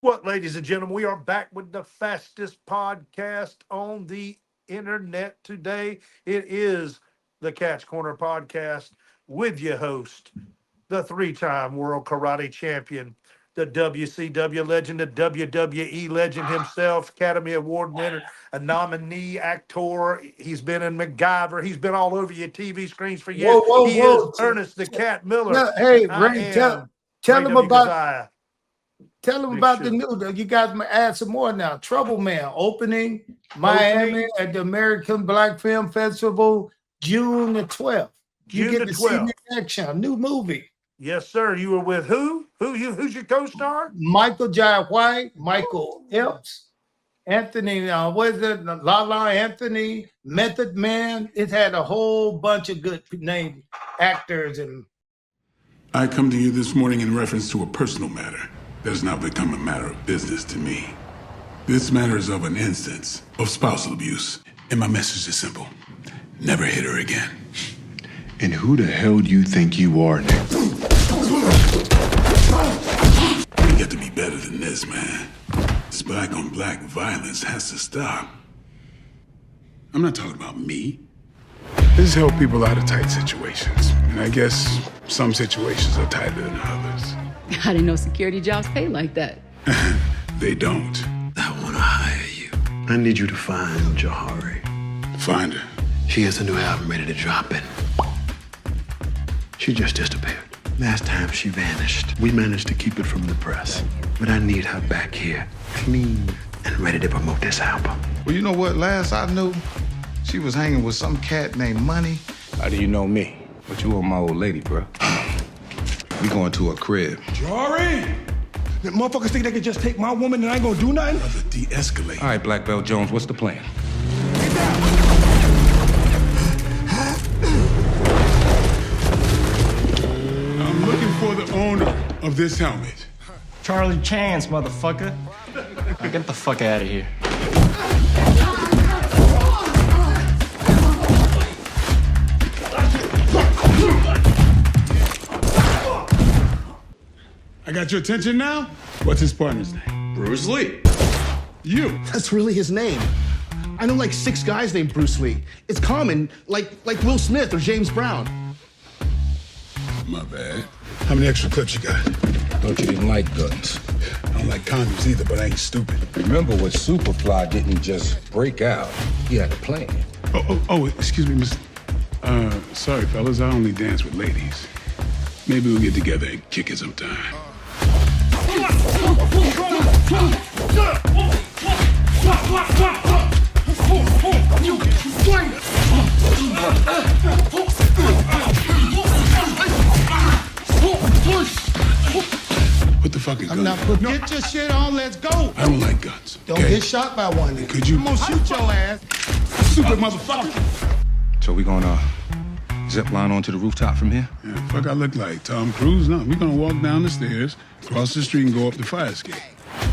What, ladies and gentlemen, we are back with the fastest podcast on the internet today. It is the Catch Corner podcast with your host, the three-time world karate champion, the WCW legend, the WWE legend himself, Academy Award winner, a nominee actor. He's been in MacGyver. He's been all over your TV screens for years. He is Ernest the Cat Miller. Hey, Ray, tell him about Keziah. Tell them about the new. You guys add some more now. Trouble Man opening Miami at the American Black Film Festival, June the 12th. You get to see me in action, new movie. Yes, sir. You were with who? Who's your co-star? Michael Jai White, Michael Epps, Anthony. What is it? Lala Anthony, Method Man. It had a whole bunch of good name actors. And I come to you this morning in reference to a personal matter that has now become a matter of business to me. This matter is of an instance of spousal abuse, and my message is simple. Never hit her again. And who the hell do you think you are, Nick? We got to be better than this, man. This black-on-black violence has to stop. I'm not talking about me. This helps people out of tight situations, and I guess some situations are tighter than others. I didn't know security jobs pay like that. They don't. I want to hire you. I need you to find Jahari. Find her. She has a new album ready to drop in. She just disappeared. Last time she vanished, we managed to keep it from the press. But I need her back here, clean and ready to promote this album. Well, you know what? Last I knew, she was hanging with some cat named Money. How do you know me? But you want my old lady, bro. We going to a crib. Jari! The motherfuckers think they can just take my woman and I ain't gonna do nothing? Brother, de-escalate. All right, Black Belt Jones, what's the plan? I'm looking for the owner of this helmet. Charlie Chance, motherfucker. Now get the fuck out of here. I got your attention now? What's his partner's name? Bruce Lee. You. That's really his name. I know like 6 guys named Bruce Lee. It's common, like Will Smith or James Brown. My bad. How many extra clips you got? Thought you didn't like guns. I don't like condoms either, but I ain't stupid. Remember what Superfly didn't just break out. He had a plan. Oh, excuse me, miss. Sorry, fellas, I only dance with ladies. Maybe we'll get together and kick it sometime. What the fuck is I'm not putting. Get your shit on. Let's go. I don't like guns. Don't get shot by one. Could you? I'm gonna shoot your ass. Stupid motherfucker. So we gonna zip line onto the rooftop from here? Yeah, fuck I look like Tom Cruise? No, we're gonna walk down the stairs, cross the street, and go up the fire escape.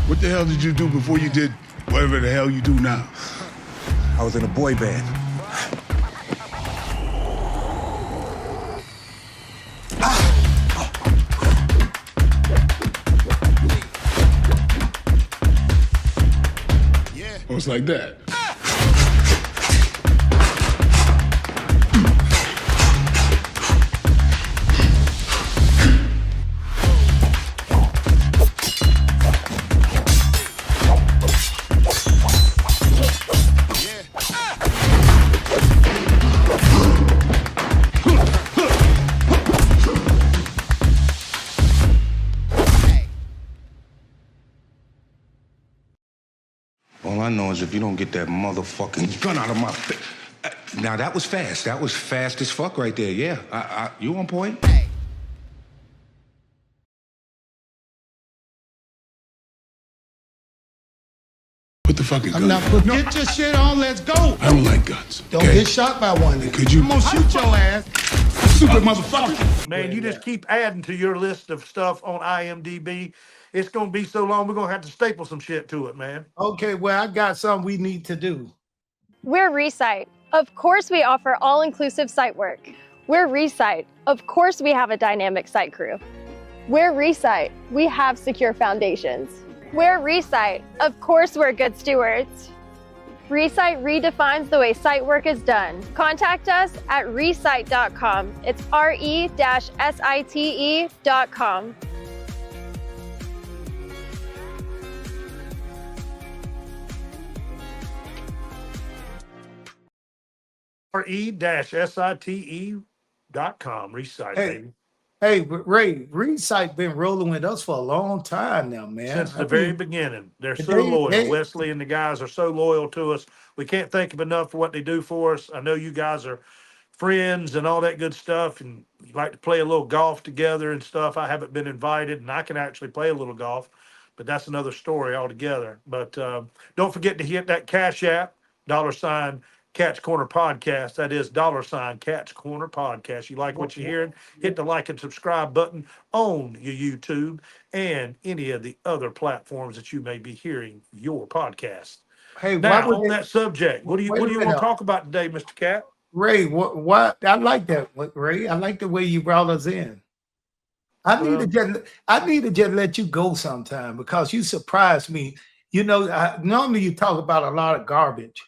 What the hell did you do before you did whatever the hell you do now? I was in a boy band. Oh, it's like that. All I know is if you don't get that motherfucking gun out of my face. Now that was fast. That was fast as fuck right there. Yeah, you on point? Put the fucking gun. I'm not putting. Get your shit on. Let's go. I don't like guns. Don't get shot by one. Could you? I'm gonna shoot your ass. Stupid motherfucker. Man, you just keep adding to your list of stuff on IMDb. It's going to be so long, we're going to have to staple some shit to it, man. Okay, well, I got something we need to do. We're Resite. Of course, we offer all-inclusive site work. We're Resite. Of course, we have a dynamic site crew. We're Resite. We have secure foundations. We're Recite. Of course, we're good stewards. Recite redefines the way site work is done. Contact us at recite.com. It's re-site.com. re-site.com. Recite, baby. Hey, Ray, Recite been rolling with us for a long time now, man. Since the very beginning. They're so loyal. Wesley and the guys are so loyal to us. We can't thank them enough for what they do for us. I know you guys are friends and all that good stuff, and you like to play a little golf together and stuff. I haven't been invited, and I can actually play a little golf, but that's another story altogether. But don't forget to hit that Cash App, $ Catch Corner Podcast. That is $ Catch Corner Podcast. You like what you're hearing? Hit the like and subscribe button on your YouTube and any of the other platforms that you may be hearing your podcast. Hey, now on that subject, what do you want to talk about today, Mr. Cat? Ray, what I like that, Ray. I like the way you brought us in. I need to just let you go sometime because you surprised me. You know, normally you talk about a lot of garbage.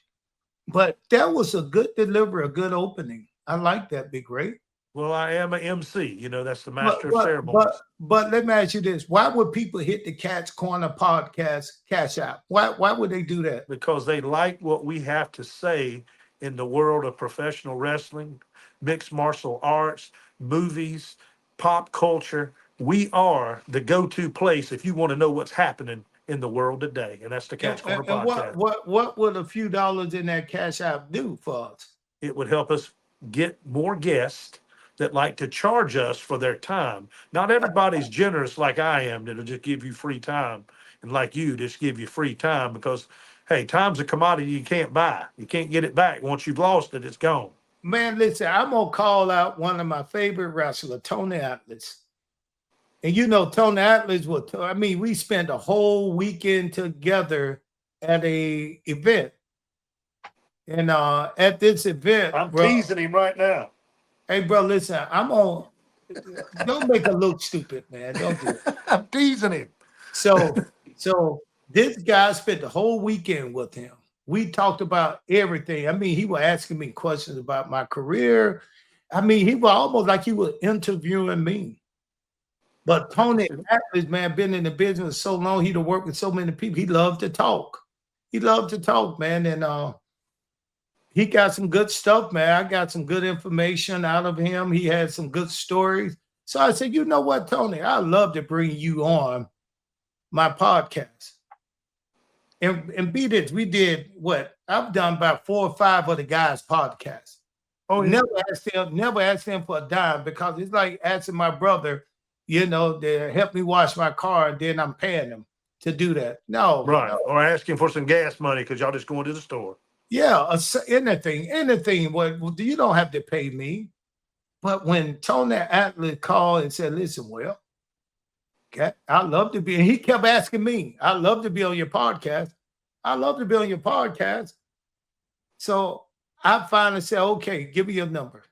But that was a good delivery, a good opening. I like that, Big Ray. Well, I am an MC. You know, that's the master of ceremonies. But let me ask you this. Why would people hit the Cat's Corner Podcast Cash App? Why would they do that? Because they like what we have to say in the world of professional wrestling, mixed martial arts, movies, pop culture. We are the go-to place if you want to know what's happening in the world today, and that's the Catch Corner Podcast. What would a few dollars in that Cash App do for us? It would help us get more guests that like to charge us for their time. Not everybody's generous like I am that'll just give you free time, and like you just give you free time because, hey, time's a commodity you can't buy. You can't get it back. Once you've lost it, it's gone. Man, listen, I'm gonna call out one of my favorite wrestlers, Tony Atlas. And you know, Tony Atlas we spent a whole weekend together at a event. And at this event, I'm teasing him right now. Hey, bro, listen, don't make it look stupid, man. Don't do it. I'm teasing him. So this guy spent the whole weekend with him. We talked about everything. I mean, he was asking me questions about my career. I mean, he was almost like he was interviewing me. But Tony Atlas, man, been in the business so long, he'd worked with so many people. He loved to talk. He loved to talk, man. And he got some good stuff, man. I got some good information out of him. He had some good stories. So I said, you know what, Tony, I'd love to bring you on my podcast. And be this, we did what? I've done about 4 or 5 of the guys' podcasts. Oh, yeah. Never asked them for a dime because it's like asking my brother, you know, to help me wash my car, and then I'm paying them to do that. No. Right. No. Or asking for some gas money because y'all just going to the store. Yeah, anything. Well, you don't have to pay me. But when Tony Atlas called and said, listen, well, okay, I'd love to be, and he kept asking me, I'd love to be on your podcast. I'd love to be on your podcast. So I finally said, okay, give me your number.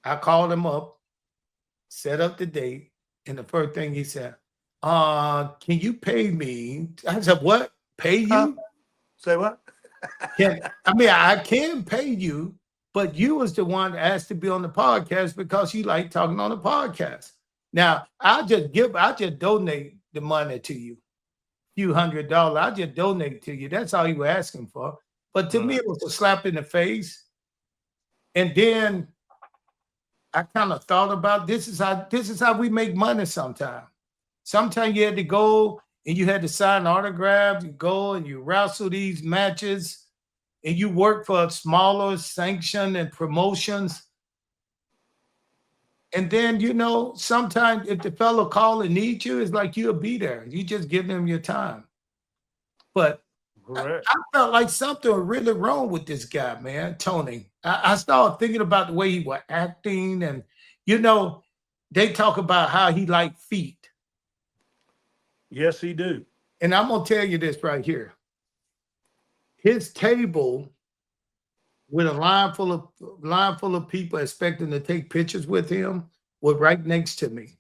I called him up, set up the date, and the first thing he said, can you pay me? I said, what? Pay you? Say what? I can pay you, but you was the one that asked to be on the podcast because you like talking on the podcast. Now, I just donate the money to you, few $100s. I just donate to you. That's all you were asking for. But to me, it was a slap in the face. And then I kind of thought about this is how we make money sometimes. Sometimes you had to go and you had to sign autographs. You go and you wrestle these matches and you work for a smaller sanction and promotions. And then, you know, sometimes if the fellow call and need you, it's like you'll be there. You just give them your time. But I felt like something was really wrong with this guy, man, Tony. I started thinking about the way he was acting. And, you know, they talk about how he liked feet. Yes, he do. And I'm going to tell you this right here. His table with a line full of people expecting to take pictures with him was right next to me.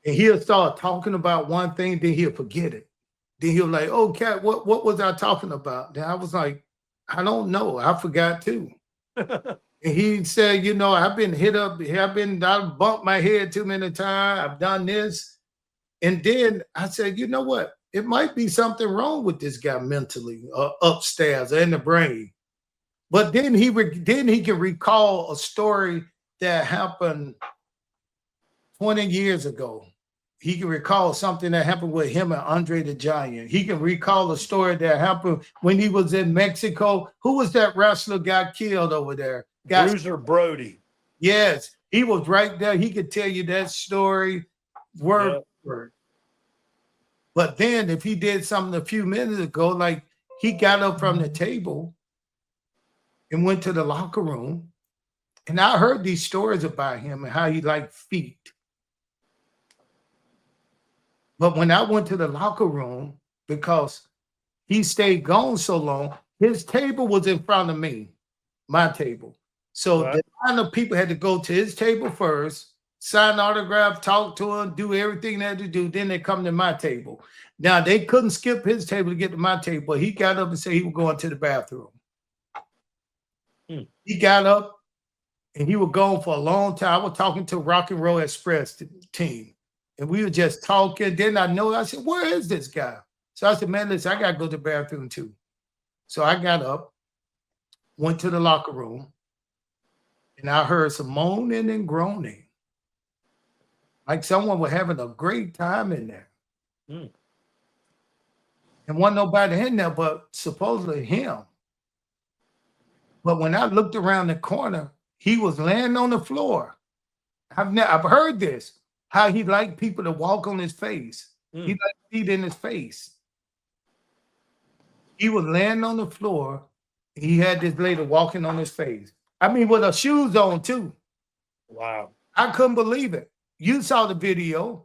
And he'll start talking about one thing, then he'll forget it. Then he'll like, oh, Cat, what was I talking about? Then I was like, I don't know. I forgot too. And he said, you know, I've been hit up. I've bumped my head too many times. I've done this. And then I said, you know what? It might be something wrong with this guy mentally, upstairs or in the brain. But then he can recall a story that happened 20 years ago. He can recall something that happened with him and Andre the Giant. He can recall a story that happened when he was in Mexico. Who was that wrestler got killed over there? Bruiser Brody. Yes, he was right there. He could tell you that story word for word. But then if he did something a few minutes ago, like he got up from the table and went to the locker room, and I heard these stories about him and how he liked feet. But when I went to the locker room, because he stayed gone so long, his table was in front of me, my table. So the line of people had to go to his table first, sign autograph, talk to him, do everything they had to do. Then they come to my table. Now, they couldn't skip his table to get to my table, but he got up and said he was going to the bathroom. He got up and he was gone for a long time. I was talking to Rock and Roll Express team. And we were just talking. Then I said, where is this guy? So I said, man, listen, I got to go to the bathroom too. So I got up, went to the locker room, and I heard some moaning and groaning. Like someone was having a great time in there. And wasn't nobody in there but supposedly him. But when I looked around the corner, he was laying on the floor. I've heard this. How he liked people to walk on his face. He liked feet in his face. He was laying on the floor. He had this lady walking on his face. I mean, with her shoes on too. Wow. I couldn't believe it. You saw the video.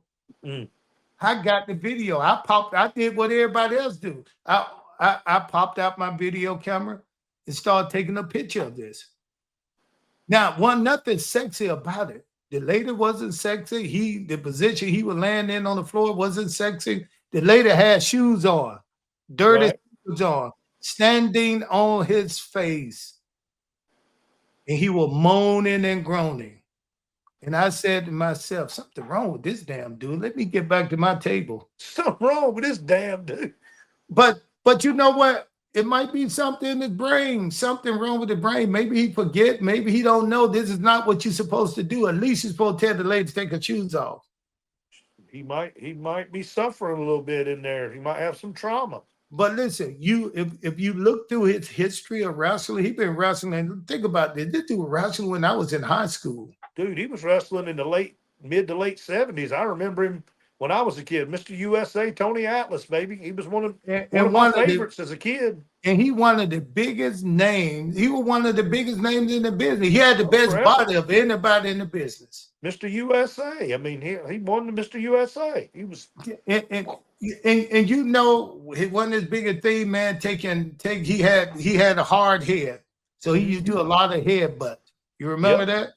I got the video. I did what everybody else do. I popped out my video camera and started taking a picture of this. Now, wasn't nothing sexy about it. The lady wasn't sexy. The position he was laying in on the floor wasn't sexy. The lady had shoes on, dirty shoes on, standing on his face. And he was moaning and groaning. And I said to myself, something wrong with this damn dude. Let me get back to my table. Something wrong with this damn dude. But you know what? It might be something in his brain, something wrong with the brain. Maybe he forget. Maybe he don't know this is not what you're supposed to do. At least you're supposed to tell the lady to take her shoes off. He might be suffering a little bit in there. He might have some trauma. But listen, if you look through his history of wrestling, he's been wrestling. Think about this. This dude was wrestling when I was in high school. Dude, he was wrestling in the mid to late 70s. I remember him when I was a kid. Mr. USA, Tony Atlas, baby. He was one of my favorites as a kid. And he one of the biggest names. He was one of the biggest names in the business. He had the best body of anybody in the business. Mr. USA. I mean, he won the Mr. USA. He was and you know, one of his biggest thing, man, he had a hard head. So he used to do a lot of headbutt. You remember that?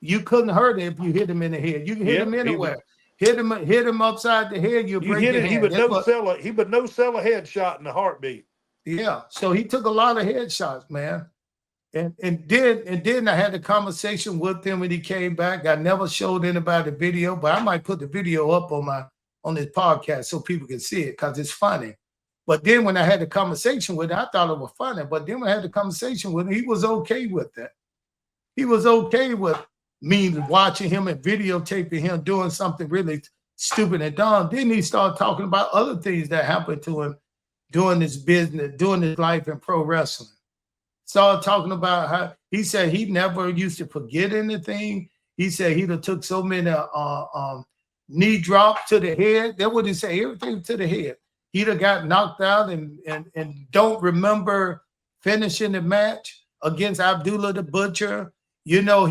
You couldn't hurt him if you hit him in the head. You can hit him anywhere. Hit him upside the head, you break your hand. He would no sell a headshot in a heartbeat. Yeah. So he took a lot of headshots, man. And then I had a conversation with him when he came back. I never showed anybody the video, but I might put the video up on this podcast so people can see it because it's funny. But then when I had the conversation with him, I thought it was funny. But then when I had the conversation with him, he was okay with that. He was okay with me watching him and videotaping him doing something really stupid and dumb. Then he started talking about other things that happened to him doing this business, doing his life in pro wrestling. Started talking about how he said he never used to forget anything. He said he'd have took so many knee drops to the head. That would he say, everything to the head. He'd have got knocked out and don't remember finishing the match against Abdullah the Butcher. You know,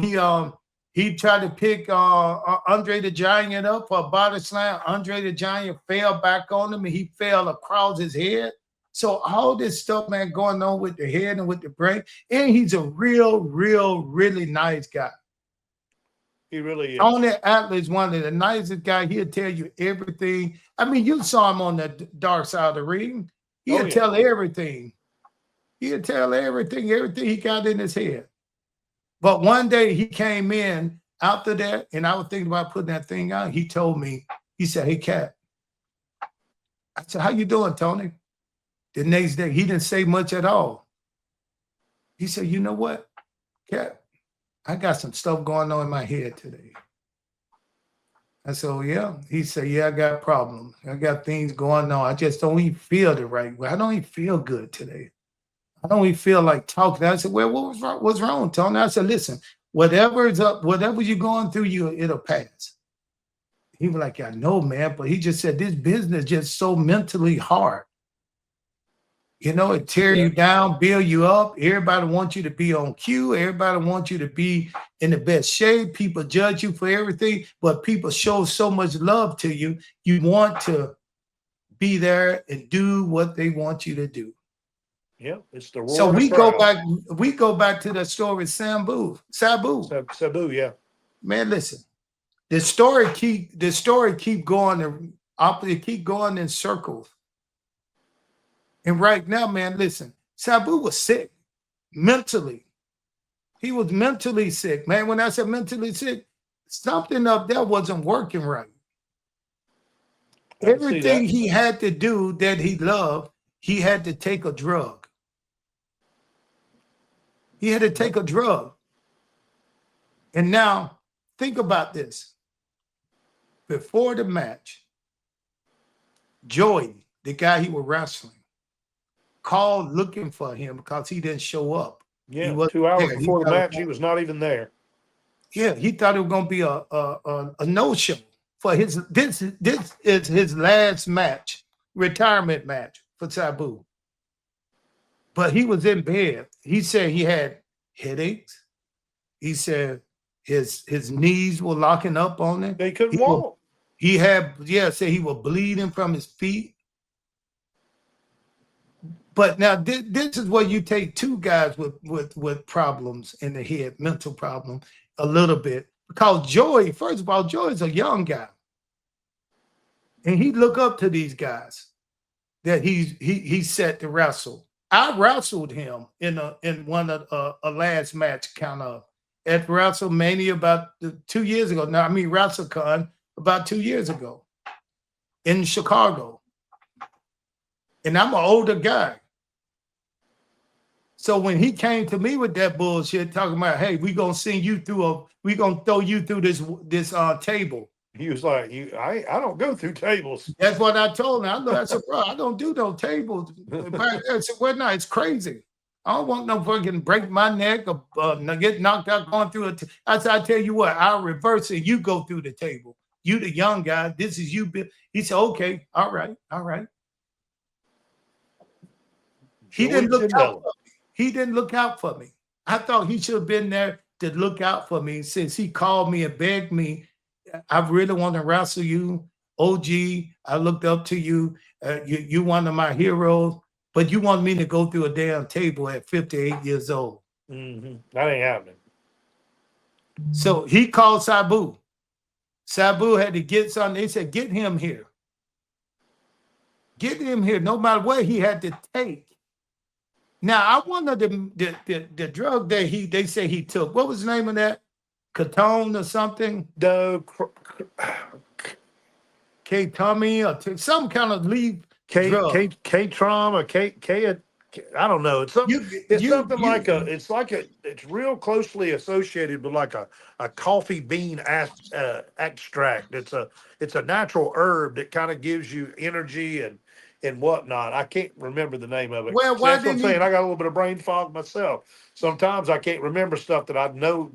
he tried to pick Andre the Giant up for a body slam. Andre the Giant fell back on him and he fell across his head. So all this stuff, man, going on with the head and with the brain. And he's a really nice guy. He really is. Tony Atlas is one of the nicest guys. He'll tell you everything. I mean, you saw him on the dark side of the ring. He'll tell everything. He'll tell everything he got in his head. But one day he came in after that, and I was thinking about putting that thing out. He told me, he said, "Hey, Cat." I said, "How you doing, Tony?" The next day, he didn't say much at all. He said, "You know what, Cat? I got some stuff going on in my head today." I said, "Oh, yeah?" He said, "Yeah, I got problems. I got things going on. I just don't even feel the right way. I don't even feel good today. I don't even feel like talking." I said, "Well, what was wrong? What's wrong, Tony?" I said, "Listen, whatever is up, whatever you're going through, it'll pass." He was like, "I know, man," but he just said, "This business is just so mentally hard. You know, it tear you down, build you up. Everybody wants you to be on cue. Everybody wants you to be in the best shape. People judge you for everything, but people show so much love to you. You want to be there and do what they want you to do." Yeah, it's the So we go back to the story Sabu, yeah. Man, listen, the story keep going and keep going in circles. And right now, man, listen, Sabu was sick mentally. He was mentally sick, man. When I said mentally sick, something up there wasn't working right. Everything he had to do that he loved, he had to take a drug. He had to take a drug. And now, think about this. Before the match, Joey, the guy he was wrestling, called looking for him because he didn't show up. Yeah, 2 hours before the match, he was not even there. Yeah, he thought it was going to be a no-show for his. This is his last match, retirement match for Sabu. But he was in bed. He said he had headaches. He said his knees were locking up on him. They couldn't walk. He had, said he was bleeding from his feet. But now this is where you take two guys with problems in the head, mental problem, a little bit. Because Joey, first of all, Joey's a young guy. And he look up to these guys that he's set to wrestle. I wrestled him in one of a last match kind of at WrestleMania about 2 years ago. Now, I mean WrestleCon about 2 years ago in Chicago. And I'm an older guy. So when he came to me with that bullshit, talking about, "Hey, we gonna throw you through this table." He was like, I don't go through tables. That's what I told him. I said, "Bro, I don't do no tables." I said, "Well, no, it's crazy. I don't want no fucking break my neck or get knocked out going through it." I said, "I tell you what, I'll reverse it. You go through the table. You the young guy. This is you." He said, "Okay, all right." He didn't look out for me. He didn't look out for me. I thought he should have been there to look out for me since he called me and begged me. "I really want to wrestle you. OG, I looked up to you. You one of my heroes, but you want me to go through a damn table at 58 years old." Mm-hmm. That ain't happening. So he called Sabu. Sabu had to get something. They said, "Get him here. Get him here," no matter what he had to take. Now, I wonder the drug that they say he took. What was the name of that? Ketone or something? K-Tummy or some kind of leaf drug. K-Trom or K I don't know. It's something. It's real closely associated with like a coffee bean extract. It's a natural herb that kind of gives you energy and whatnot. I can't remember the name of it. Well, so that's what I'm saying. I got a little bit of brain fog myself. Sometimes I can't remember stuff that I know.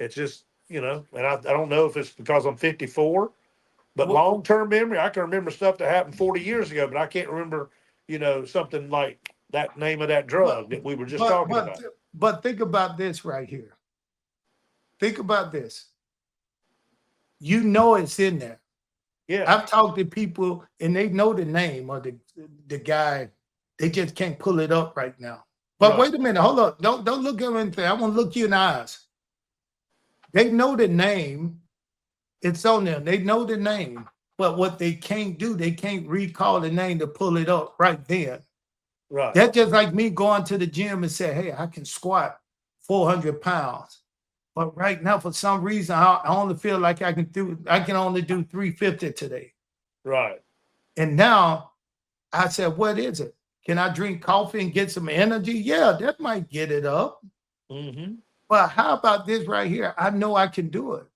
It's just, and I don't know if it's because I'm 54, but long-term memory, I can remember stuff that happened 40 years ago, but I can't remember, something like that name of that drug that we were just talking about. But think about this right here. Think about this. You know it's in there. Yeah, I've talked to people and they know the name of the guy. They just can't pull it up right now. But Wait a minute, hold up. Don't look at anything. I want to look you in the eyes. They know the name. It's on them. They know the name. But what they can't do, they can't recall the name to pull it up right then. Right. That's just like me going to the gym and say, hey, I can squat 400 pounds. But right now, for some reason, I only feel like I can only do 350 today. Right. And now I said, what is it? Can I drink coffee and get some energy? Yeah, that might get it up. Mm-hmm. But how about this right here? I know I can do it.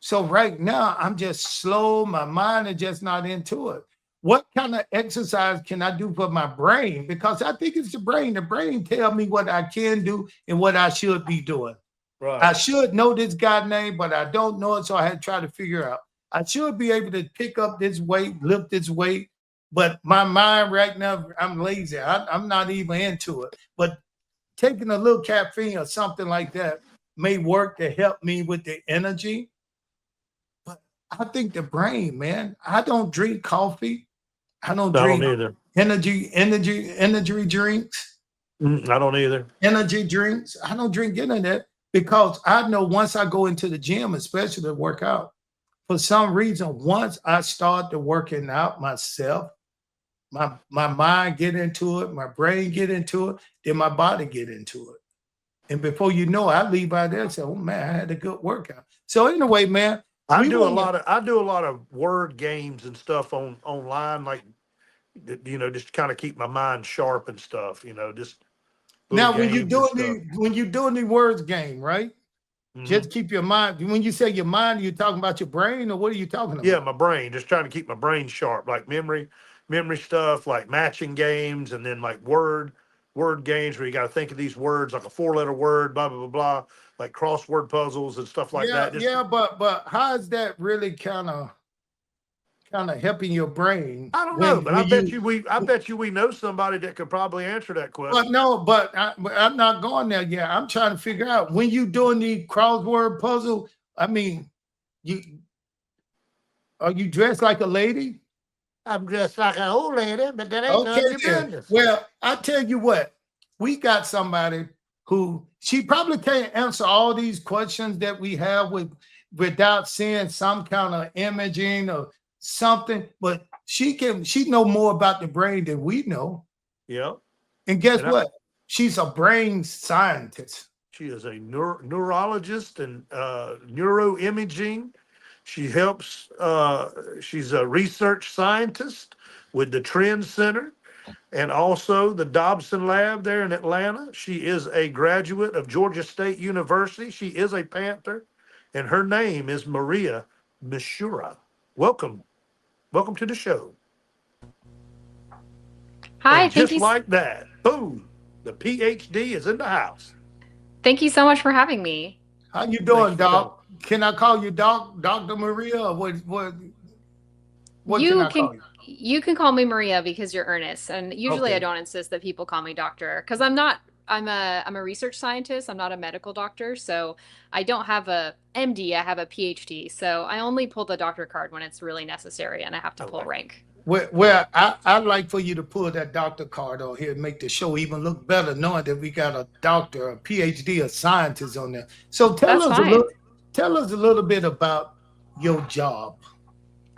So right now, I'm just slow. My mind is just not into it. What kind of exercise can I do for my brain? Because I think it's the brain. The brain tells me what I can do and what I should be doing. Right. I should know this guy's name, but I don't know it, so I had to try to figure out. I should be able to pick up this weight, lift this weight, but my mind right now, I'm lazy. I'm not even into it. But taking a little caffeine or something like that may work to help me with the energy. I think the brain, man. I don't drink coffee. I don't drink either. energy drinks. I don't either. Energy drinks. I don't drink any of that because I know once I go into the gym, especially to work out, for some reason, once I start to working out myself, my mind get into it, my brain get into it, then my body get into it. And before you know it, I leave out there and say, oh man, I had a good workout. So anyway, man. I do a lot of word games and stuff online, like just kind of keep my mind sharp and stuff. Just now when you're doing the words game, right? Mm-hmm. Just keep your mind. When you say your mind, you're talking about your brain, or what are you talking about? Yeah, my brain. Just trying to keep my brain sharp, like memory stuff, like matching games, and then like word games where you got to think of these words, like a 4-letter word, blah blah blah blah. Like crossword puzzles and stuff like that. But how is that really kind of helping your brain? I don't know, but I bet you we know somebody that could probably answer that question. But I'm not going there yet. I'm trying to figure out when you doing the crossword puzzle. I mean, are you dressed like a lady? I'm dressed like an old lady, but that ain't none of your business. Well, I tell you what, we got somebody who she probably can't answer all these questions that we have without seeing some kind of imaging or something, but she know more about the brain than we know. Yeah. And guess what? She's a brain scientist. She is a neurologist and neuroimaging. She helps, she's a research scientist with the Trend Center and also the Dobson Lab there in Atlanta. She is a graduate of Georgia State University. She is a Panther, and her name is Maria Misiura. Welcome to the show. Hi, and just like that, boom, the PhD is in the house. Thank you so much for having me. How you doing, Doc? Can I call you Doc, Dr. Maria, or what can I call you? You can call me Maria because you're Ernest, and usually I don't insist that people call me doctor because I'm a research scientist. I'm not a medical doctor, so I don't have a MD. I have a PhD, so I only pull the doctor card when it's really necessary and I have to pull rank. Well, I'd like for you to pull that doctor card on here and make the show even look better, knowing that we got a doctor, a PhD, a scientist on there. So tell us a little bit about your job.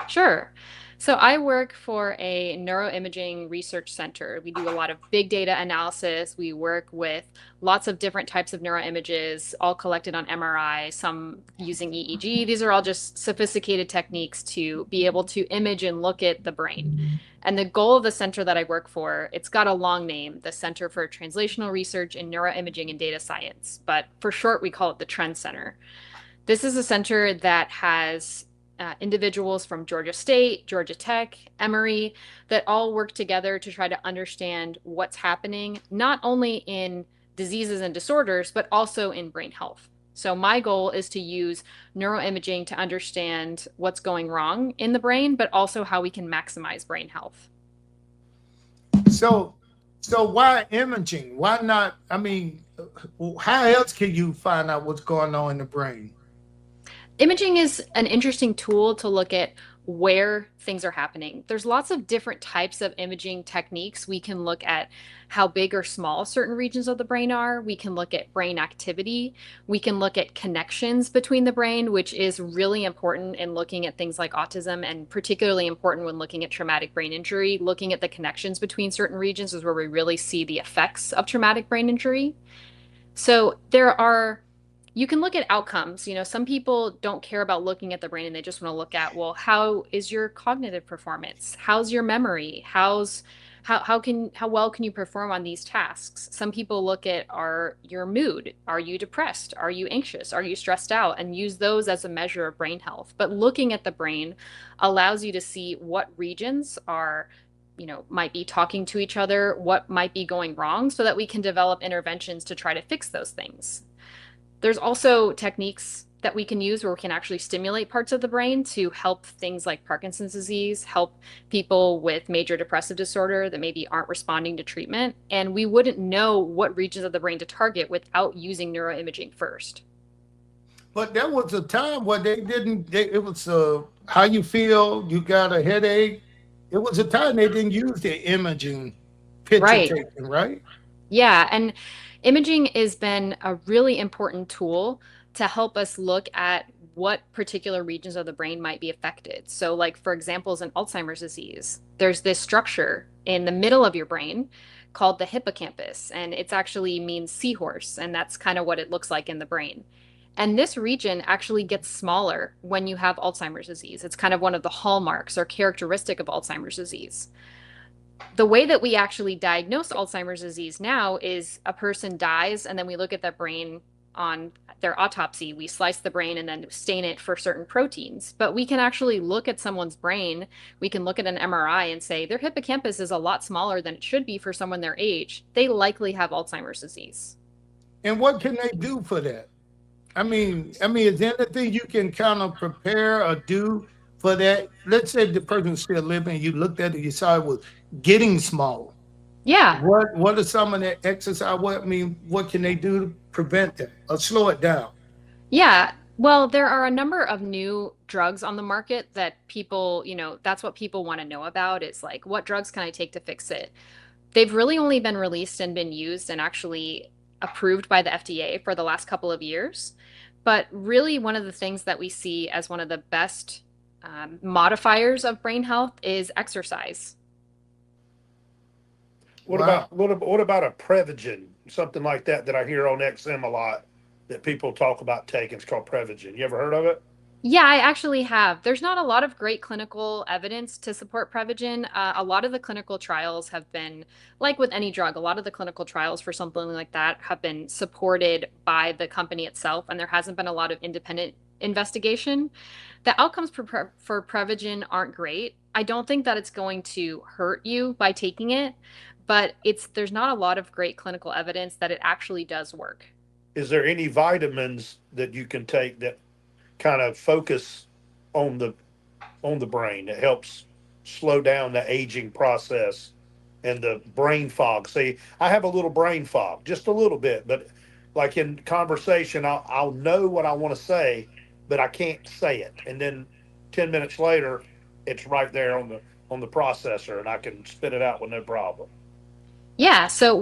Sure. So I work for a neuroimaging research center. We do a lot of big data analysis. We work with lots of different types of neuroimages, all collected on MRI, some using EEG. These are all just sophisticated techniques to be able to image and look at the brain. And the goal of the center that I work for, it's got a long name, the Center for Translational Research in Neuroimaging and Data Science. But for short, we call it the Trend Center. This is a center that has individuals from Georgia State, Georgia Tech, Emory, that all work together to try to understand what's happening, not only in diseases and disorders, but also in brain health. So my goal is to use neuroimaging to understand what's going wrong in the brain, but also how we can maximize brain health. So why imaging? Why not? I mean, how else can you find out what's going on in the brain? Imaging is an interesting tool to look at where things are happening. There's lots of different types of imaging techniques. We can look at how big or small certain regions of the brain are. We can look at brain activity. We can look at connections between the brain, which is really important in looking at things like autism, and particularly important when looking at traumatic brain injury. Looking at the connections between certain regions is where we really see the effects of traumatic brain injury. So you can look at outcomes. Some people don't care about looking at the brain and they just want to look at, well, how is your cognitive performance? How's your memory? How well can you perform on these tasks? Some people look at your mood. Are you depressed? Are you anxious? Are you stressed out? And use those as a measure of brain health. But looking at the brain allows you to see what regions might be talking to each other, what might be going wrong, so that we can develop interventions to try to fix those things. There's also techniques that we can use where we can actually stimulate parts of the brain to help things like Parkinson's disease, help people with major depressive disorder that maybe aren't responding to treatment. And we wouldn't know what regions of the brain to target without using neuroimaging first. But there was a time where it was how you feel, you got a headache. It was a time they didn't use the imaging picture taking, right? Yeah, and imaging has been a really important tool to help us look at what particular regions of the brain might be affected. So like, for example, in Alzheimer's disease, there's this structure in the middle of your brain called the hippocampus, and it actually means seahorse, and that's kind of what it looks like in the brain. And this region actually gets smaller when you have Alzheimer's disease. It's kind of one of the hallmarks or characteristic of Alzheimer's disease. The way that we actually diagnose Alzheimer's disease now is a person dies, and then we look at their brain on their autopsy. We slice the brain and then stain it for certain proteins. But we can actually look at someone's brain. We can look at an MRI and say their hippocampus is a lot smaller than it should be for someone their age. They likely have Alzheimer's disease. And what can they do for that? I mean, is there anything you can kind of prepare or do for that? Let's say the person's still living, you looked at it, you saw it was getting small. Yeah. What are some of the exercise? What can they do to prevent that or slow it down? Yeah. Well, there are a number of new drugs on the market that people, that's what people want to know about. It's like, what drugs can I take to fix it? They've really only been released and been used and actually approved by the FDA for the last couple of years. But really, one of the things that we see as one of the best modifiers of brain health is exercise. What about a Prevagen, something like that I hear on XM a lot that people talk about taking? It's called Prevagen. You ever heard of it? Yeah, I actually have. There's not a lot of great clinical evidence to support Prevagen. A lot of the clinical trials have been, like with any drug, a lot of the clinical trials for something like that have been supported by the company itself, and there hasn't been a lot of independent investigation. The outcomes for Prevagen aren't great. I don't think that it's going to hurt you by taking it, but there's not a lot of great clinical evidence that it actually does work. Is there any vitamins that you can take that kind of focus on the brain that helps slow down the aging process and the brain fog? See, I have a little brain fog, just a little bit, but like in conversation, I'll know what I want to say, but I can't say it. And then 10 minutes later, it's right there on the processor, and I can spit it out with no problem. Yeah. So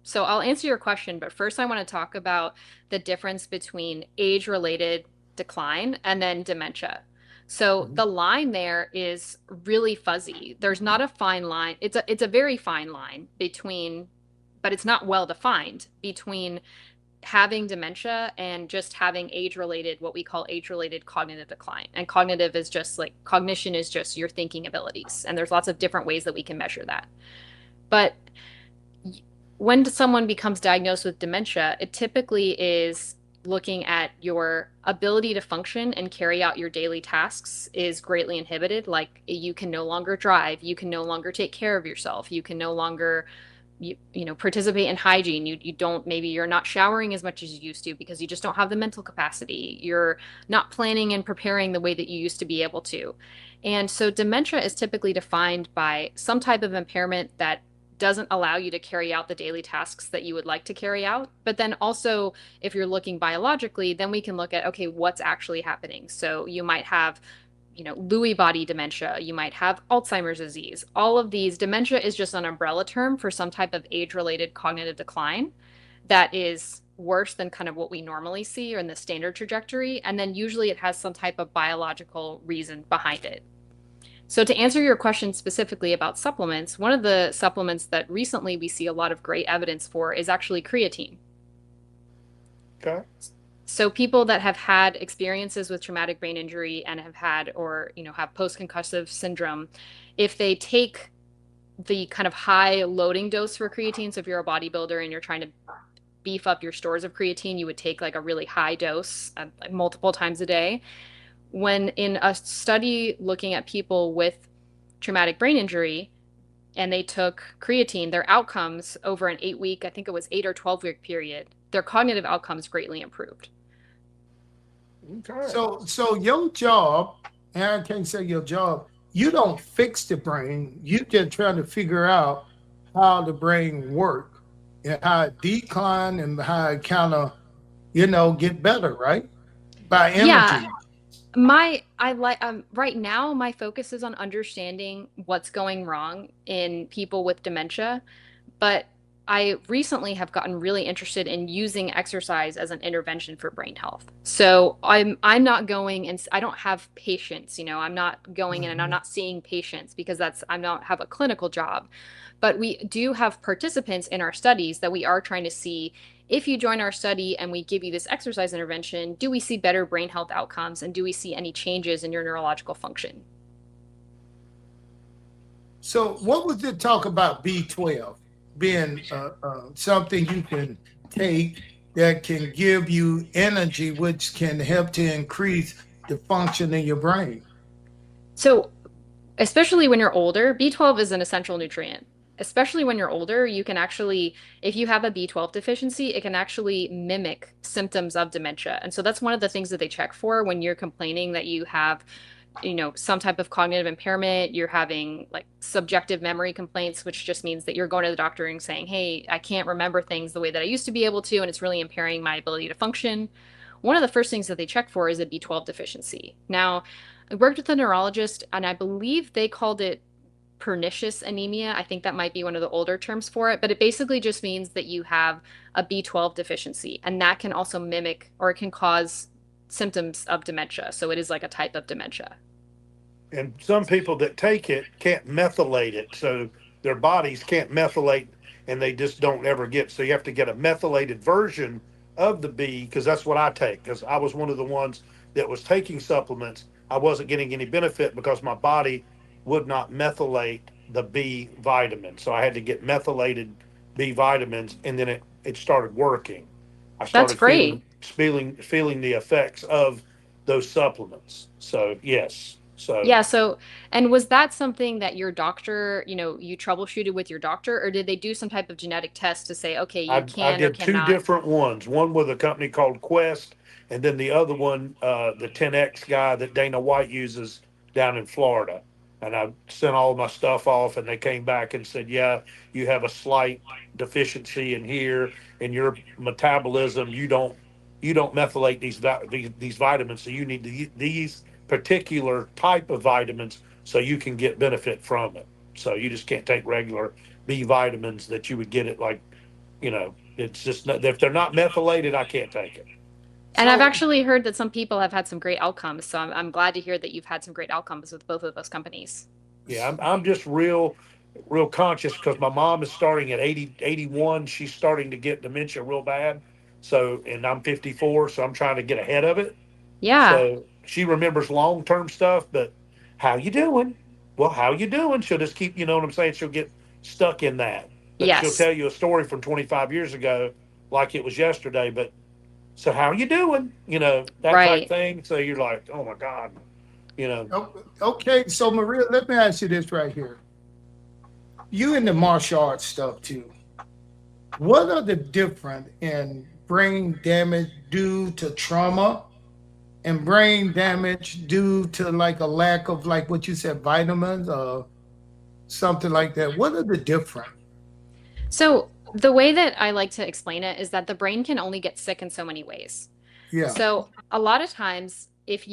so I'll answer your question, but first I want to talk about the difference between age-related decline and then dementia. So the line there is really fuzzy. There's not a fine line. It's a very fine line but it's not well defined between having dementia and just having what we call age-related cognitive decline. And cognitive is just like, cognition is just your thinking abilities. And there's lots of different ways that we can measure that. But when someone becomes diagnosed with dementia, it typically is looking at your ability to function and carry out your daily tasks is greatly inhibited. Like, you can no longer drive, you can no longer take care of yourself, you can no longer participate in hygiene. Maybe you're not showering as much as you used to because you just don't have the mental capacity. You're not planning and preparing the way that you used to be able to. And so dementia is typically defined by some type of impairment that doesn't allow you to carry out the daily tasks that you would like to carry out. But then also, if you're looking biologically, then we can look at, okay, what's actually happening. So you might have, Lewy body dementia, you might have Alzheimer's disease. All of these, dementia is just an umbrella term for some type of age-related cognitive decline that is worse than kind of what we normally see or in the standard trajectory. And then usually it has some type of biological reason behind it. So to answer your question specifically about supplements, one of the supplements that recently we see a lot of great evidence for is actually creatine. Okay. So people that have had experiences with traumatic brain injury and have had or have post-concussive syndrome, if they take the kind of high loading dose for creatine, so if you're a bodybuilder and you're trying to beef up your stores of creatine, you would take like a really high dose multiple times a day. When in a study looking at people with traumatic brain injury and they took creatine, their outcomes over an 8-week, I think it was 8 or 12-week period, their cognitive outcomes greatly improved. Okay. So your job, and I can't say your job, you don't fix the brain. You just trying to figure out how the brain works and how it decline and how it kind of, get better, right? By energy. Yeah. Right now, my focus is on understanding what's going wrong in people with dementia, but I recently have gotten really interested in using exercise as an intervention for brain health. So I'm not going and I don't have patients, I'm not going in and I'm not seeing patients because I don't have a clinical job. But we do have participants in our studies that we are trying to see if you join our study and we give you this exercise intervention, do we see better brain health outcomes and do we see any changes in your neurological function? So what was the talk about B12 being something you can take that can give you energy, which can help to increase the function in your brain? So especially when you're older, B12 is an essential nutrient. Especially when you're older, you can actually, if you have a B12 deficiency, it can actually mimic symptoms of dementia. And so that's one of the things that they check for when you're complaining that you have, some type of cognitive impairment, you're having like subjective memory complaints, which just means that you're going to the doctor and saying, hey, I can't remember things the way that I used to be able to, and it's really impairing my ability to function. One of the first things that they check for is a B12 deficiency. Now, I worked with a neurologist, and I believe they called it pernicious anemia. I think that might be one of the older terms for it, but it basically just means that you have a B12 deficiency, and that can also mimic or it can cause symptoms of dementia. So it is like a type of dementia. And some people that take it can't methylate it, so their bodies can't methylate and they just don't ever get. So you have to get a methylated version of the B, because that's what I take, because I was one of the ones that was taking supplements. I wasn't getting any benefit because my body would not methylate the B vitamin. So I had to get methylated B vitamins, and then it started working. I started That's great. feeling the effects of those supplements. So yes. So yeah. So, and was that something that your doctor, you troubleshooted with your doctor, or did they do some type of genetic test to say, okay, you can I did or cannot? two different ones. One with a company called Quest, and then the other one, the 10X guy that Dana White uses down in Florida. And I sent all my stuff off, and they came back and said, yeah, you have a slight deficiency in here in your metabolism. You don't methylate these vitamins, so you need these particular type of vitamins so you can get benefit from it. So you just can't take regular B vitamins that you would get it it's just not, if they're not methylated, I can't take it. And I've actually heard that some people have had some great outcomes. So I'm glad to hear that you've had some great outcomes with both of those companies. Yeah, I'm just real conscious because my mom is starting at 81. She's starting to get dementia real bad. So, and I'm 54, so I'm trying to get ahead of it. Yeah. So she remembers long-term stuff, but how you doing? Well, how you doing? She'll just keep, you know what I'm saying? She'll get stuck in that. But Yes. she'll tell you a story from 25 years ago like it was yesterday, but so how you doing? That Right. type thing. So you're like, oh my God, Okay, so Maria, let me ask you this right here. You in the martial arts stuff too. What are the difference in brain damage due to trauma and brain damage due to like a lack of like what you said, vitamins or something like that? What are the difference? So the way that I like to explain it is that the brain can only get sick in so many ways. Yeah. So a lot of times, if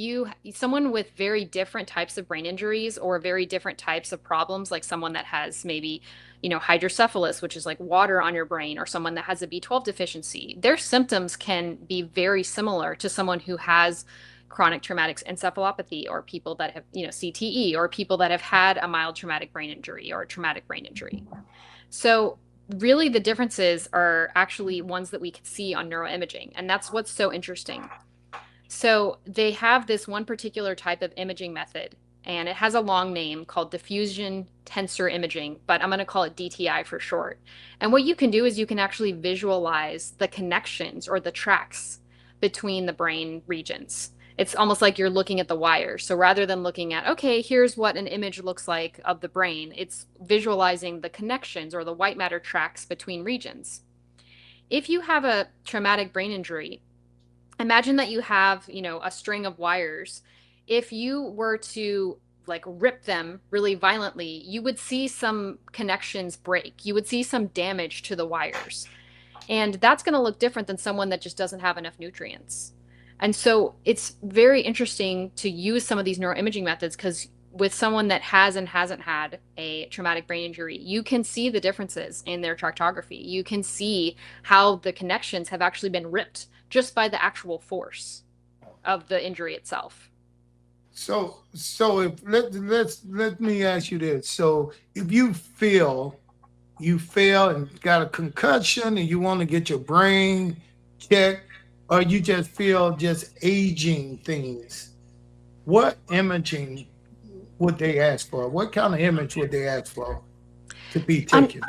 someone with very different types of brain injuries or very different types of problems, like someone that has maybe, hydrocephalus, which is like water on your brain, or someone that has a B12 deficiency, their symptoms can be very similar to someone who has chronic traumatic encephalopathy, or people that have, CTE, or people that have had a mild traumatic brain injury or a traumatic brain injury. So really the differences are actually ones that we can see on neuroimaging, and that's what's so interesting. So they have this one particular type of imaging method, and it has a long name called diffusion tensor imaging, but I'm going to call it DTI for short. And what you can do is you can actually visualize the connections or the tracks between the brain regions. It's almost like you're looking at the wires. So rather than looking at, okay, here's what an image looks like of the brain, it's visualizing the connections or the white matter tracks between regions. If you have a traumatic brain injury, imagine that you have, a string of wires. If you were to like rip them really violently, you would see some connections break. You would see some damage to the wires. And that's going to look different than someone that just doesn't have enough nutrients. And so it's very interesting to use some of these neuroimaging methods, because with someone that has and hasn't had a traumatic brain injury, you can see the differences in their tractography. You can see how the connections have actually been ripped just by the actual force of the injury itself. So if let me ask you this. So if you feel you fell and got a concussion and you want to get your brain checked, or you just feel just aging things, what imaging would they ask for? What kind of image would they ask for to be taken?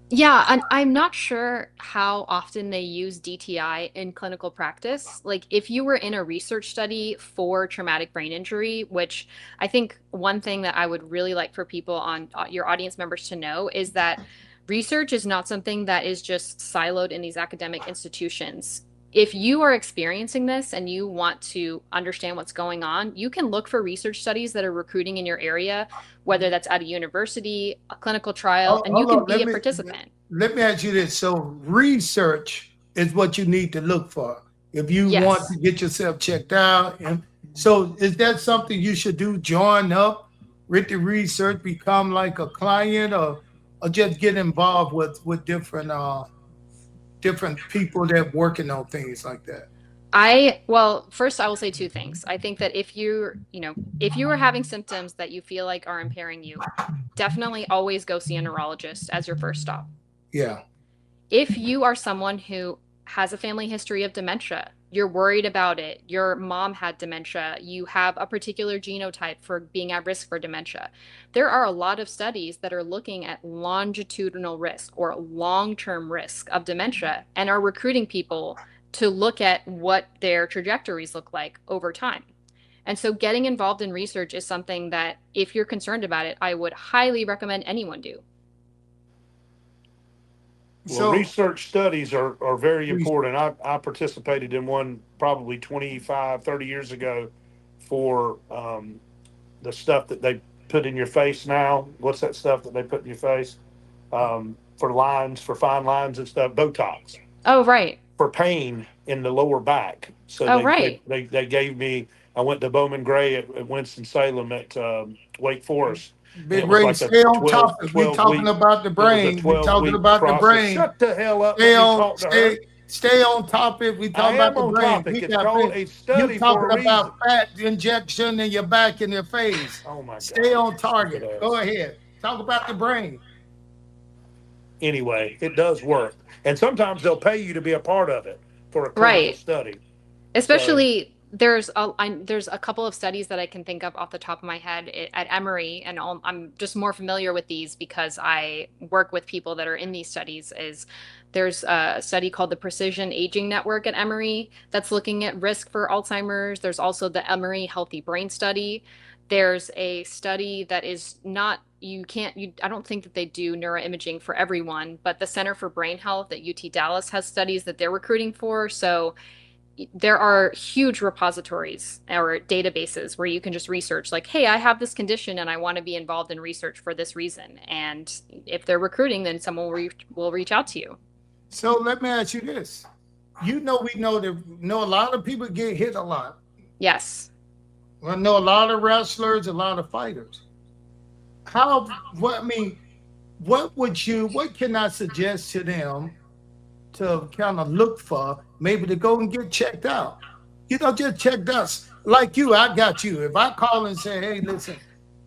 Yeah, and I'm not sure how often they use DTI in clinical practice. Like, if you were in a research study for traumatic brain injury, which I think one thing that I would really like for people on your audience members to know is that research is not something that is just siloed in these academic institutions. If you are experiencing this and you want to understand what's going on, you can look for research studies that are recruiting in your area, whether that's at a university, a clinical trial, and you can be a participant. Let me ask you this. So research is what you need to look for if you want to get yourself checked out. And so is that something you should do? Join up with the research, become like a client, or just get involved with different people that are working on things like that? Well, first I will say two things. I think that if you are having symptoms that you feel like are impairing you, definitely always go see a neurologist as your first stop. Yeah. If you are someone who has a family history of dementia, you're worried about it, your mom had dementia, you have a particular genotype for being at risk for dementia, there are a lot of studies that are looking at longitudinal risk or long-term risk of dementia and are recruiting people to look at what their trajectories look like over time. And so getting involved in research is something that, if you're concerned about it, I would highly recommend anyone do. Well, research studies are very important. I participated in one probably 25, 30 years ago for the stuff that they put in your face now. What's that stuff that they put in your face? For lines, for fine lines and stuff, Botox. Oh, right. For pain in the lower back. So they gave me, I went to Bowman Gray at Winston-Salem at Wake Forest. Big Ray, like stay on topic. We're talking about the brain. We're talking about the brain. Shut the hell up. Stay on topic. We talking about the brain. It's called a study. You talking about fat injection in your back and your face. Oh my God. Stay on target. Go ahead. Talk about the brain. Anyway, it does work, and sometimes they'll pay you to be a part of it for a clinical study. Especially. There's a couple of studies that I can think of off the top of my head at Emory, and I'm just more familiar with these because I work with people that are in these studies. There's a study called the Precision Aging Network at Emory that's looking at risk for Alzheimer's. There's also the Emory Healthy Brain Study. There's a study that is not, I don't think that they do neuroimaging for everyone, but the Center for Brain Health at UT Dallas has studies that they're recruiting for. So there are huge repositories or databases where you can just research like, hey, I have this condition and I want to be involved in research for this reason. And if they're recruiting, then someone will reach out to you. So let me ask you this. We know a lot of people get hit a lot. Yes. I know a lot of wrestlers, a lot of fighters. What can I suggest to them to kind of look for, maybe to go and get checked out? Just checked out. Like you, I got you. If I call and say, hey, listen,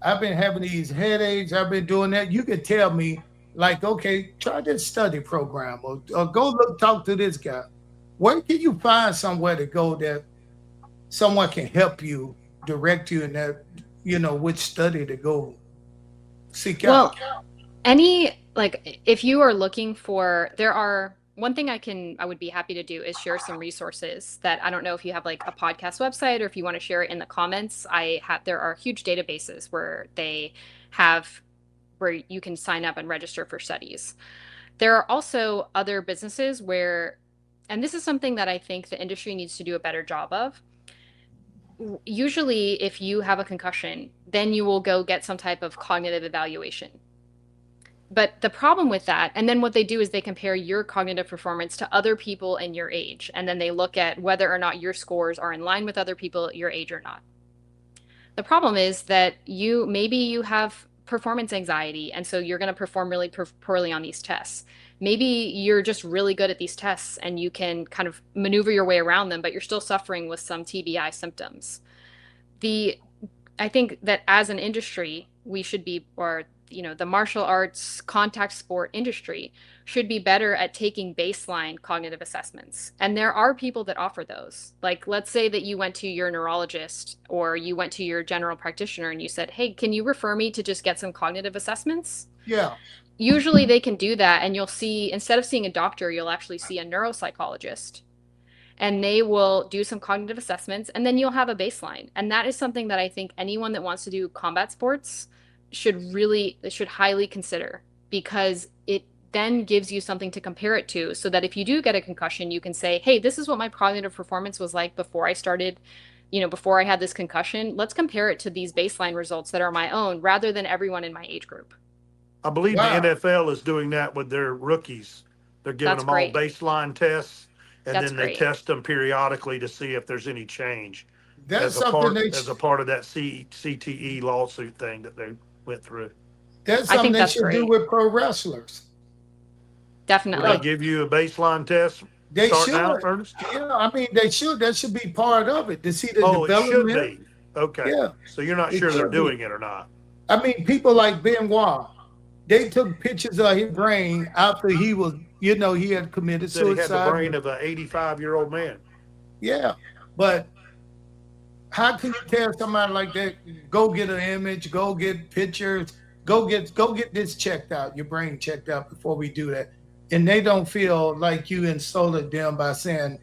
I've been having these headaches, I've been doing that, you can tell me, like, okay, try this study program or go talk to this guy. Where can you find somewhere to go that someone can help you, direct you in that, which study to go seek out? If you are looking for, one thing I would be happy to do is share some resources that I don't know if you have like a podcast website or if you want to share it in the comments. There are huge databases where you can sign up and register for studies. There are also other businesses and this is something that I think the industry needs to do a better job of. Usually, if you have a concussion, then you will go get some type of cognitive evaluation. But the problem with that, and then what they do is they compare your cognitive performance to other people in your age, and then they look at whether or not your scores are in line with other people at your age or not. The problem is that maybe you have performance anxiety, and so you're going to perform really poorly on these tests. Maybe you're just really good at these tests and you can kind of maneuver your way around them, but you're still suffering with some TBI symptoms. I think that as an industry, we should be, or the martial arts contact sport industry should be better at taking baseline cognitive assessments. And there are people that offer those. Like, let's say that you went to your neurologist or you went to your general practitioner and you said, hey, can you refer me to just get some cognitive assessments? Yeah. Usually they can do that, and you'll see, instead of seeing a doctor, you'll actually see a neuropsychologist. And they will do some cognitive assessments, and then you'll have a baseline. And that is something that I think anyone that wants to do combat sports should highly consider, because it then gives you something to compare it to, so that if you do get a concussion, you can say, hey, this is what my cognitive performance was like before I started, before I had this concussion. Let's compare it to these baseline results that are my own, rather than everyone in my age group. I believe the NFL is doing that with their rookies. They're giving them all baseline tests, and then they test them periodically to see if there's any change. That's as a part of that CTE lawsuit thing that they went through. That's something they should do with pro wrestlers. Definitely. Will they give you a baseline test? They should. Out, Ernest? Yeah, I mean, they should. That should be part of it, to see the development. It should be. Okay. Yeah. So you're not sure they're doing it or not? I mean, people like Benoit, they took pictures of his brain after he was, he had committed suicide. He had the brain of an 85-year-old man. Yeah, but how can you tell somebody like that, go get an image, go get pictures, go get this checked out, your brain checked out before we do that? And they don't feel like you insulted them by saying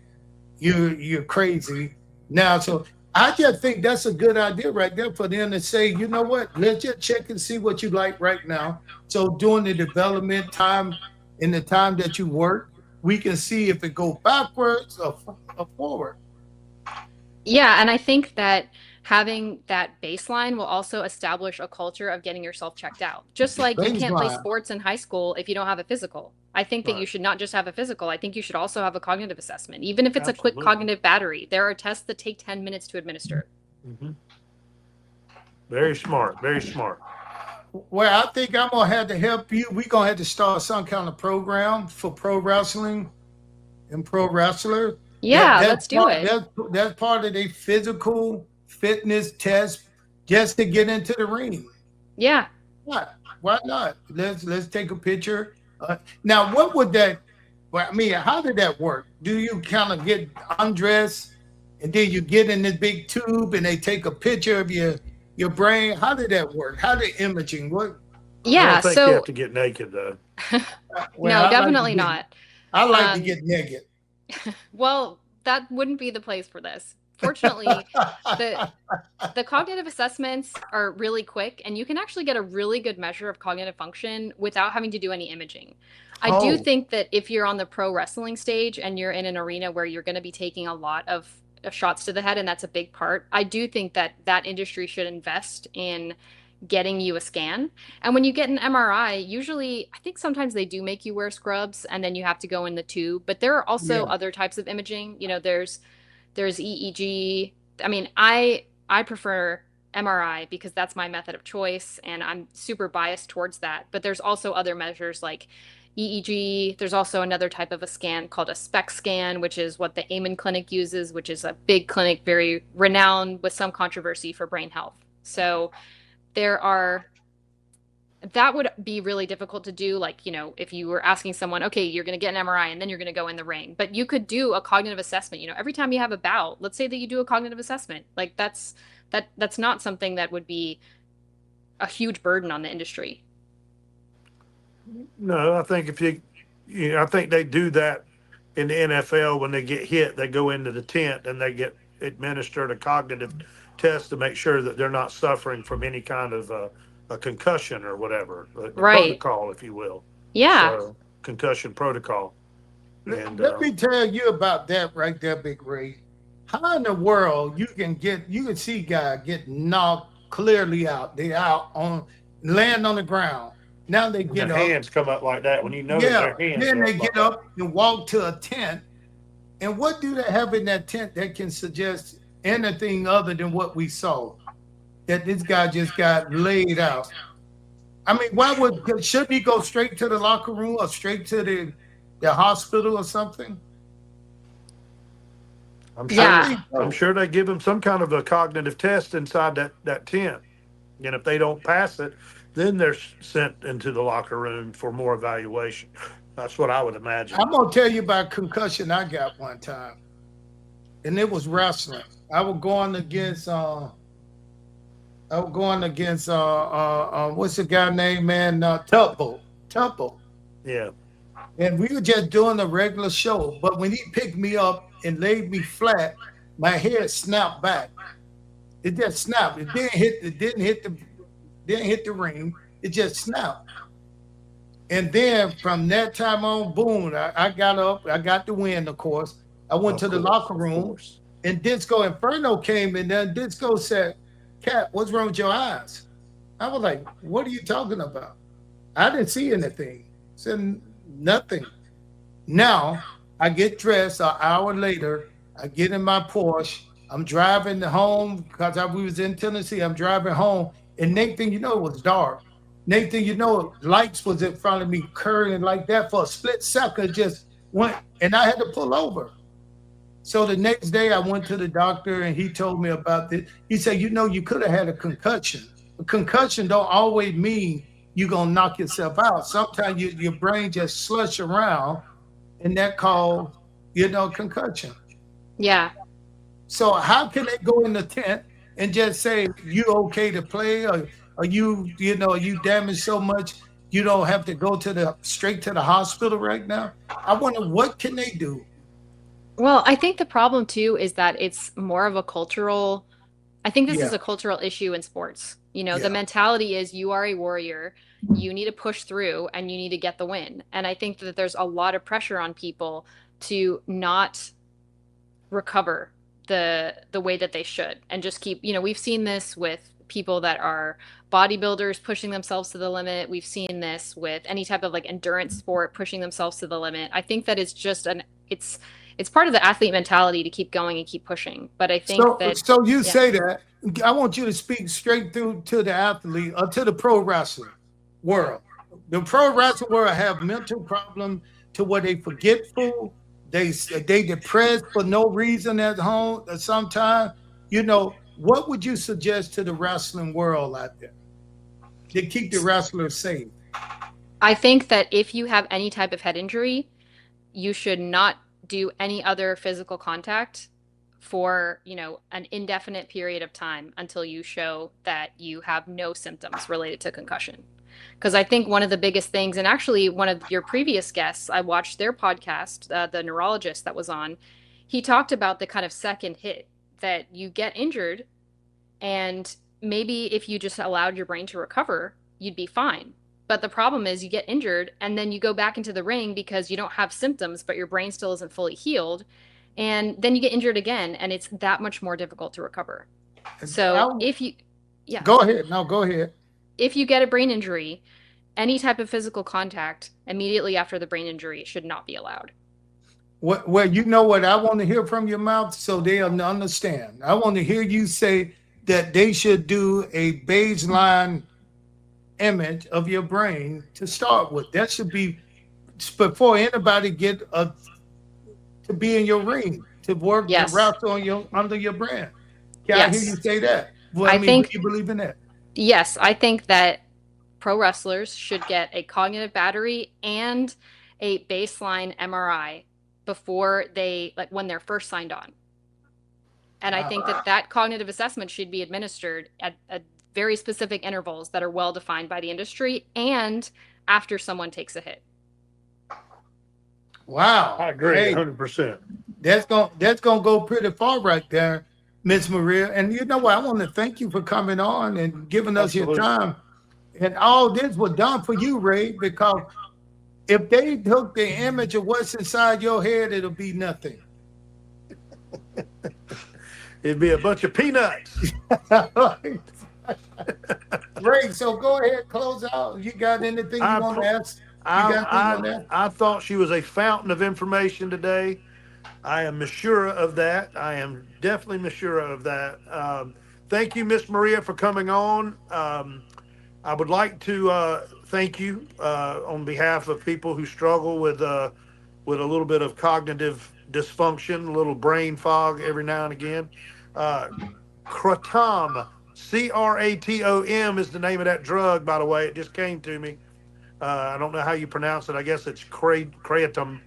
you're crazy. Now, so I just think that's a good idea right there for them to say, you know what, let's just check and see what you like right now. So during the development time, in the time that you work, we can see if it goes backwards or forward. Yeah, and I think that having that baseline will also establish a culture of getting yourself checked out. Just like you can't play sports in high school if you don't have a physical. I think that you should not just have a physical. I think you should also have a cognitive assessment. Even if it's a quick cognitive battery, there are tests that take 10 minutes to administer. Mm-hmm. Very smart. Very smart. Well, I think I'm going to have to help you. We're going to have to start some kind of program for pro wrestling and pro wrestlers. Yeah, let's do it. That's part of their physical fitness test just to get into the ring. Yeah. Why not? Let's take a picture. Now, what would that? Well, I mean, how did that work? Do you kind of get undressed and then you get in this big tube and they take a picture of your brain? How did that work? How did imaging work? Yeah, I don't think you have to get naked though. No, definitely not. I like to get naked. Well, that wouldn't be the place for this. fortunately, the cognitive assessments are really quick, and you can actually get a really good measure of cognitive function without having to do any imaging. I do think that if you're on the pro wrestling stage and you're in an arena where you're going to be taking a lot of shots to the head, and that's a big part, I do think that that industry should invest in getting you a scan. And when you get an MRI, usually, I think sometimes they do make you wear scrubs and then you have to go in the tube. But there are also other types of imaging. You know, there's EEG. I mean, I prefer MRI because that's my method of choice, and I'm super biased towards that. But there's also other measures like EEG. There's also another type of a scan called a SPECT scan, which is what the Amen Clinic uses, which is a big clinic, very renowned with some controversy for brain health. So that would be really difficult to do. Like, you know, if you were asking someone, okay, you're going to get an MRI and then you're going to go in the ring, but you could do a cognitive assessment. You know, every time you have a bout, let's say that you do a cognitive assessment, like that's not something that would be a huge burden on the industry. No, I think I think they do that in the NFL when they get hit. They go into the tent and they get administered a cognitive test to make sure that they're not suffering from any kind of a concussion or whatever, the protocol, if you will. Yeah. So, concussion protocol. And let me tell you about that right there, Big Ray. How in the world you can see guys get knocked clearly out? They land on the ground. Now they get their up. hands come up like that when you know their hands. Then they get up and walk to a tent. And what do they have in that tent that can suggest anything other than what we saw? That this guy just got laid out. I mean, shouldn't he go straight to the locker room or straight to the hospital or something? I'm sure they give him some kind of a cognitive test inside that tent. And if they don't pass it, then they're sent into the locker room for more evaluation. That's what I would imagine. I'm going to tell you about concussion I got one time. And it was wrestling. I was going against what's the guy name, man? Temple. Yeah. And we were just doing a regular show. But when he picked me up and laid me flat, my head snapped back. It just snapped. It didn't hit the ring. It just snapped. And then from that time on, boom, I got up. I got the win, of course. I went to the locker room, and Disco Inferno came in there. And Disco said, "Cat, what's wrong with your eyes?" I was like, "What are you talking about?" I didn't see anything. I said, "Nothing." Now, I get dressed an hour later. I get in my Porsche. I'm driving home because we was in Tennessee. I'm driving home. And next thing you know, it was dark. Next thing you know, lights was in front of me, curling like that for a split second, just went, and I had to pull over. So the next day I went to the doctor and he told me about this. He said, you could have had a concussion. A concussion don't always mean you're going to knock yourself out. Sometimes your brain just slush around and that called, concussion. Yeah. So how can they go in the tent and just say you okay to play, or you damaged so much you don't have to go straight to the hospital right now? I wonder what can they do. Well, I think the problem too is that it's more of a cultural. I think this is a cultural issue in sports. The mentality is you are a warrior, you need to push through, and you need to get the win. And I think that there's a lot of pressure on people to not recover the way that they should, and just keep, we've seen this with people that are bodybuilders pushing themselves to the limit. We've seen this with any type of like endurance sport pushing themselves to the limit. I think that it's just it's part of the athlete mentality to keep going and keep pushing. But I think so you say that. I want you to speak straight through to the athlete or to the pro wrestling world. The pro wrestling world have mental problems to where they forgetful. They depressed for no reason at home sometimes. What would you suggest to the wrestling world out there to keep the wrestlers safe? I think that if you have any type of head injury, you should not do any other physical contact for, an indefinite period of time until you show that you have no symptoms related to concussion. Because I think one of the biggest things, and actually one of your previous guests, I watched their podcast, the neurologist that was on, he talked about the kind of second hit that you get injured, and maybe if you just allowed your brain to recover, you'd be fine. But the problem is you get injured and then you go back into the ring because you don't have symptoms, but your brain still isn't fully healed. And then you get injured again, and it's that much more difficult to recover. So Go ahead. No, go ahead. If you get a brain injury, any type of physical contact immediately after the brain injury should not be allowed. Well, you know what I want to hear from your mouth so they'll understand. I want to hear you say that they should do a baseline image of your brain to start with. That should be before anybody get to be in your ring, to work the routes on under your brand. Can I hear you say that? Well, I mean, do you believe in that? Yes, I think that pro wrestlers should get a cognitive battery and a baseline MRI before when they're first signed on. And I think that cognitive assessment should be administered at very specific intervals that are well defined by the industry and after someone takes a hit. Wow. I agree 100%. That's gonna go pretty far right there, Miss Maria. And you know what? I want to thank you for coming on and giving us your time. And all this was done for you, Ray, because if they took the image of what's inside your head, it'll be nothing. It'd be a bunch of peanuts. Ray, so go ahead, close out. You got anything you want to ask? I thought she was a fountain of information today. I am Misiura of that. I am definitely Misiura of that. Thank you, Miss Maria, for coming on. I would like to thank you on behalf of people who struggle with a little bit of cognitive dysfunction, a little brain fog every now and again. Kratom, Kratom is the name of that drug, by the way. It just came to me. I don't know how you pronounce it. I guess it's kratom,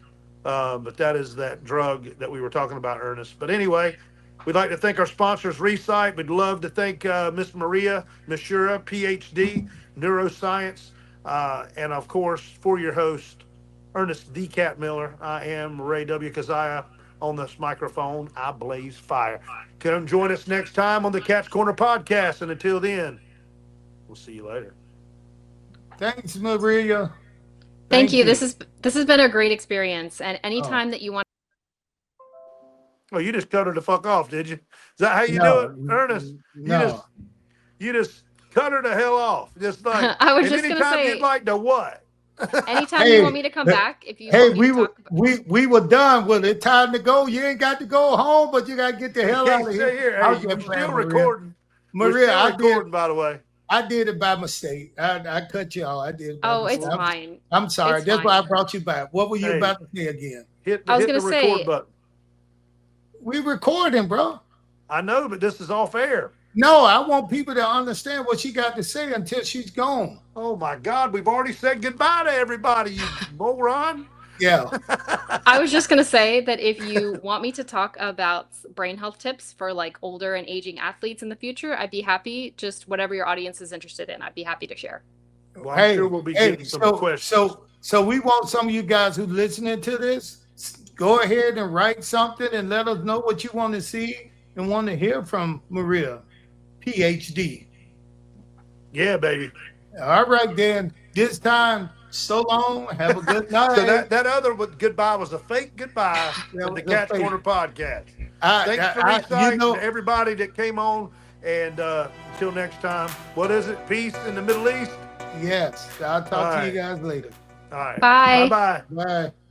but that is that drug that we were talking about, Ernest. But anyway, we'd like to thank our sponsors, Recite. We'd love to thank Miss Maria Misiura, PhD, neuroscience, and of course, for your host, Ernest D. Cat Miller. I am Ray W. Keziah. On this microphone, I blaze fire. Come join us next time on the Cat's Corner podcast. And until then, we'll see you later. Thanks, Maria. Thank you. This has been a great experience. And anytime that you want. Oh, you just cut her the fuck off, did you? Is that how you do it, Ernest? No. You just cut her the hell off. Just like I was just gonna say. You'd like to what? Anytime you want me to come back, if you we were done with it. Time to go. You ain't got to go home, but you got to get the hell out of here. Hey, you're still recording. Maria, I did, by the way. I did it by mistake. I cut you off. I did it by mistake. It's fine. I'm sorry. That's why I brought you back. What were you about to say again? I was going to say, record button. We recording, bro. I know, but this is off air. No, I want people to understand what she got to say until she's gone. Oh my God, we've already said goodbye to everybody, you moron. Yeah. I was just going to say that if you want me to talk about brain health tips for like older and aging athletes in the future, I'd be happy. Just whatever your audience is interested in, I'd be happy to share. Well, I'm sure we'll be getting some questions. So we want some of you guys who listening to this, go ahead and write something and let us know what you want to see and want to hear from Maria, PhD. Yeah, baby. All right, then. This time, so long. Have a good night. So that other goodbye was a fake goodbye from the Cat's Corner podcast. Thanks for Recite to everybody that came on. And until next time, what is it? Peace in the Middle East? Yes. I'll talk to you guys later. All right. Bye. Bye-bye. Bye.